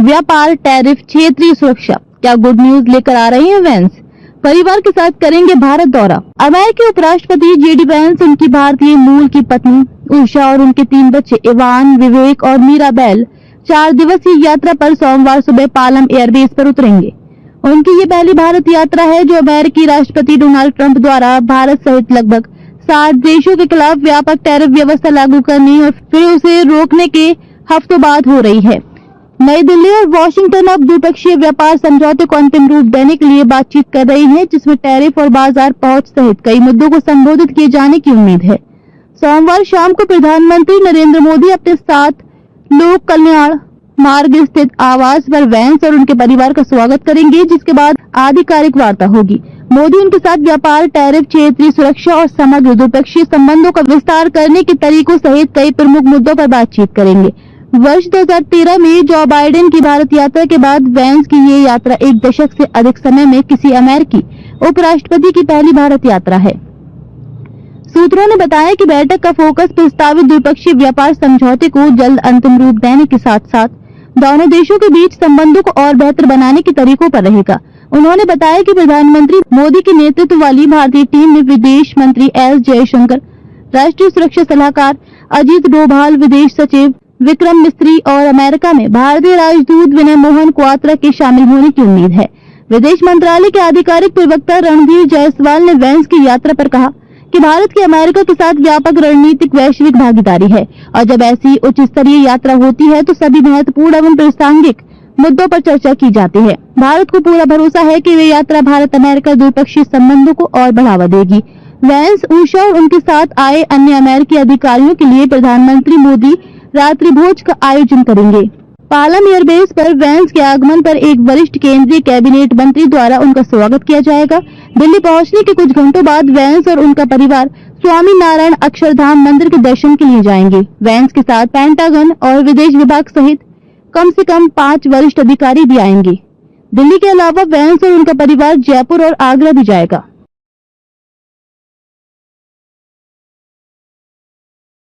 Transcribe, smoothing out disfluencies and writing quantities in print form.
व्यापार, टैरिफ, क्षेत्रीय सुरक्षा, क्या गुड न्यूज लेकर आ रहे हैं वेंस? परिवार के साथ करेंगे भारत दौरा। अमेरिकी उपराष्ट्रपति जेडी वेंस, उनकी भारतीय मूल की पत्नी उषा और उनके 3 बच्चे इवान, विवेक और मीराबेल 4 दिवसीय यात्रा पर सोमवार सुबह पालम एयरबेस पर उतरेंगे। उनकी ये पहली भारत यात्रा है जो अमेरिकी राष्ट्रपति डोनाल्ड ट्रंप द्वारा भारत सहित लगभग 60 देशों के खिलाफ व्यापक टैरिफ व्यवस्था लागू करने और फिर उसे रोकने के हफ्तों बाद हो रही है। नई दिल्ली और वॉशिंगटन अब द्विपक्षीय व्यापार समझौते को अंतिम रूप देने के लिए बातचीत कर रही हैं, जिसमें टैरिफ और बाजार पहुंच सहित कई मुद्दों को संबोधित किए जाने की उम्मीद है। सोमवार शाम को प्रधानमंत्री नरेंद्र मोदी अपने साथ लोक कल्याण मार्ग स्थित आवास पर वेंस और उनके परिवार का स्वागत करेंगे, जिसके बाद आधिकारिक वार्ता होगी। मोदी उनके साथ व्यापार, टैरिफ, क्षेत्रीय सुरक्षा और समग्र द्विपक्षीय संबंधों का विस्तार करने के तरीकों सहित कई प्रमुख मुद्दों पर बातचीत करेंगे। वर्ष 2013 में जो बाइडेन की भारत यात्रा के बाद वेंस की ये यात्रा 1 दशक से अधिक समय में किसी अमेरिकी उपराष्ट्रपति की पहली भारत यात्रा है। सूत्रों ने बताया कि बैठक का फोकस प्रस्तावित द्विपक्षीय व्यापार समझौते को जल्द अंतिम रूप देने के साथ साथ दोनों देशों के बीच संबंधों को और बेहतर बनाने के तरीकों पर रहेगा। उन्होंने बताया कि प्रधानमंत्री मोदी के नेतृत्व वाली भारतीय टीम में विदेश मंत्री एस जयशंकर, राष्ट्रीय सुरक्षा सलाहकार अजीत डोभाल, विदेश सचिव विक्रम मिस्री और अमेरिका में भारतीय राजदूत विनय मोहन क्वात्रा के शामिल होने की उम्मीद है। विदेश मंत्रालय के आधिकारिक प्रवक्ता रणधीर जायसवाल ने वेंस की यात्रा पर कहा कि भारत की अमेरिका के साथ व्यापक रणनीतिक वैश्विक भागीदारी है और जब ऐसी उच्च स्तरीय यात्रा होती है तो सभी महत्वपूर्ण एवं प्रासंगिक मुद्दों पर चर्चा की जाती है। भारत को पूरा भरोसा है कि वे यात्रा भारत अमेरिका द्विपक्षीय संबंधों को और बढ़ावा देगी। वेंस, उषा और उनके साथ आए अन्य अमेरिकी अधिकारियों के लिए प्रधानमंत्री मोदी रात्रि भोज का आयोजन करेंगे। पालम एयरबेस पर वेंस के आगमन पर एक वरिष्ठ केंद्रीय कैबिनेट मंत्री द्वारा उनका स्वागत किया जाएगा। दिल्ली पहुंचने के कुछ घंटों बाद वेंस और उनका परिवार स्वामी नारायण अक्षरधाम मंदिर के दर्शन के लिए जाएंगे। वेंस के साथ पेंटागन और विदेश विभाग सहित कम से कम 5 वरिष्ठ अधिकारी भी आएंगे। दिल्ली के अलावा वेंस और उनका परिवार जयपुर और आगरा भी जाएगा।